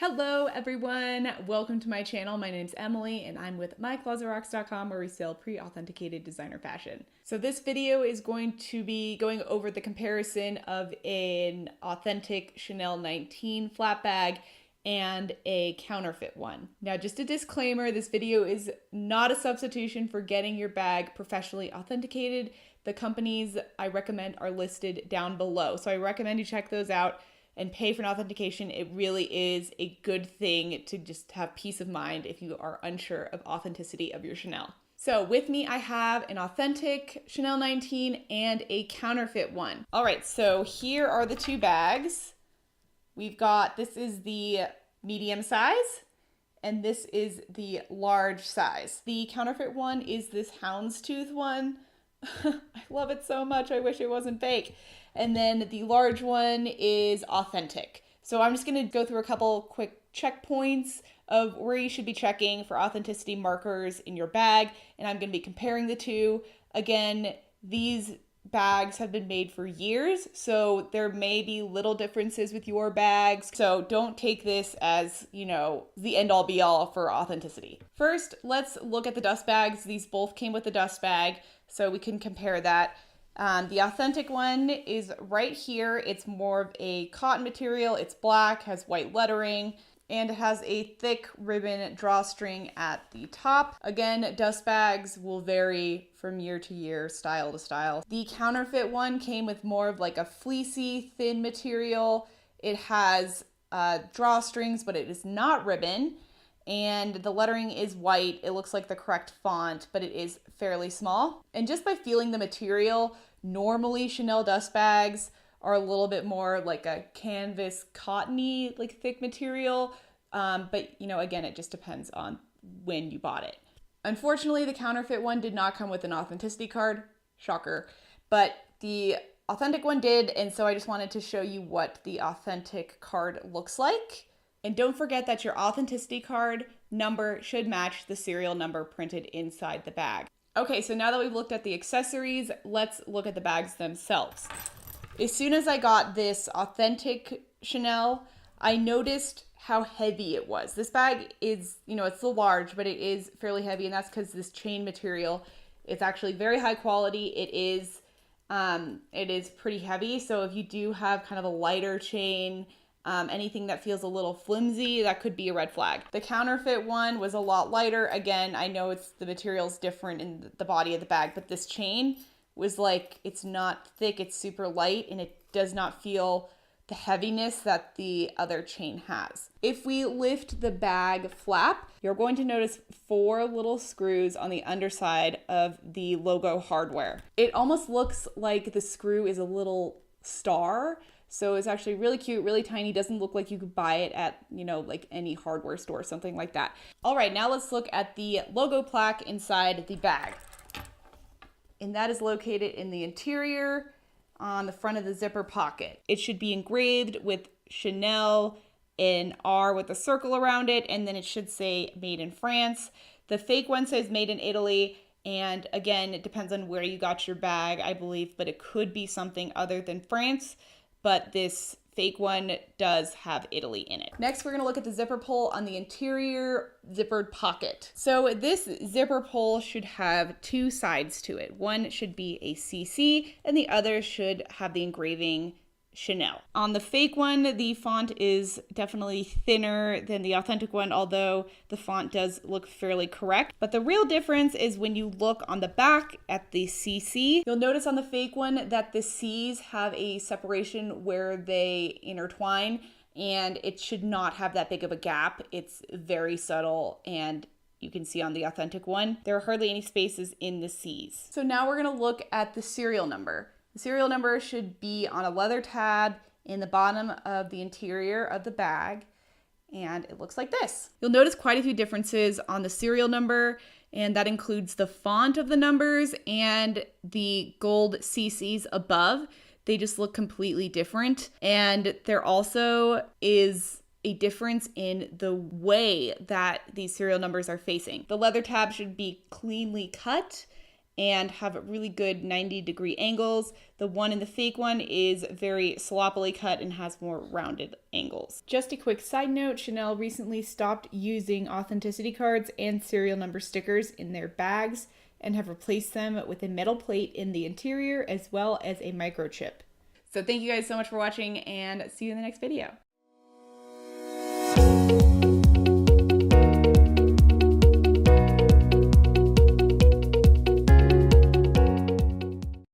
Hello everyone, welcome to my channel. My name's Emily and I'm with myclosetrocks.com where we sell pre-authenticated designer fashion. So this video is going to be going over the comparison of an authentic Chanel 19 flat bag and a counterfeit one. Now just a disclaimer, this video is not a substitution for getting your bag professionally authenticated. The companies I recommend are listed down below, so I recommend you check those out and pay for an authentication. It really is a good thing to just have peace of mind if you are unsure of authenticity of your Chanel. So with me, I have an authentic Chanel 19 and a counterfeit one. All right, so here are the two bags. This is the medium size, and this is the large size. The counterfeit one is this houndstooth one. I love it so much, I wish it wasn't fake. And then the large one is authentic. So I'm just gonna go through a couple quick checkpoints of where you should be checking for authenticity markers in your bag, and I'm gonna be comparing the two. Again, these bags have been made for years, so there may be little differences with your bags. So don't take this as, the end all be all for authenticity. First, let's look at the dust bags. These both came with the dust bag, so we can compare that. The authentic one is right here. It's more of a cotton material. It's black, has white lettering, and it has a thick ribbon drawstring at the top. Again, dust bags will vary from year to year, style to style. The counterfeit one came with more of like a fleecy, thin material. It has drawstrings, but it is not ribbon. And the lettering is white. It looks like the correct font, but it is fairly small. And just by feeling the material, normally Chanel dust bags are a little bit more like a canvas cottony, like thick material. But again, it just depends on when you bought it. Unfortunately, the counterfeit one did not come with an authenticity card, shocker, but the authentic one did. And so I just wanted to show you what the authentic card looks like. And don't forget that your authenticity card number should match the serial number printed inside the bag. Okay, so now that we've looked at the accessories, let's look at the bags themselves. As soon as I got this authentic Chanel, I noticed how heavy it was. This bag is, it's still large, but it is fairly heavy, and that's because this chain material is actually very high quality. It is pretty heavy, so if you do have kind of a lighter chain, anything that feels a little flimsy, that could be a red flag. The counterfeit one was a lot lighter. Again, I know the material's different in the body of the bag, but this chain was it's not thick, it's super light, and it does not feel the heaviness that the other chain has. If we lift the bag flap, you're going to notice 4 little screws on the underside of the logo hardware. It almost looks like the screw is a little star. So it's actually really cute, really tiny. Doesn't look like you could buy it at, like any hardware store, something like that. All right, now let's look at the logo plaque inside the bag. And that is located in the interior on the front of the zipper pocket. It should be engraved with Chanel in R with a circle around it, and then it should say made in France. The fake one says made in Italy. And again, it depends on where you got your bag, I believe, but it could be something other than France. But this fake one does have Italy in it. Next, we're gonna look at the zipper pull on the interior zippered pocket. So this zipper pull should have 2 sides to it. One should be a CC and the other should have the engraving Chanel. On the fake one, the font is definitely thinner than the authentic one, although the font does look fairly correct. But the real difference is when you look on the back at the CC, you'll notice on the fake one that the C's have a separation where they intertwine, and it should not have that big of a gap. It's very subtle, and you can see on the authentic one, there are hardly any spaces in the C's. So now we're gonna look at the serial number. The serial number should be on a leather tab in the bottom of the interior of the bag, and it looks like this. You'll notice quite a few differences on the serial number, and that includes the font of the numbers and the gold CCs above. They just look completely different, and there also is a difference in the way that these serial numbers are facing. The leather tab should be cleanly cut, and have really good 90-degree angles. The one in the fake one is very sloppily cut and has more rounded angles. Just a quick side note, Chanel recently stopped using authenticity cards and serial number stickers in their bags and have replaced them with a metal plate in the interior as well as a microchip. So thank you guys so much for watching, and see you in the next video.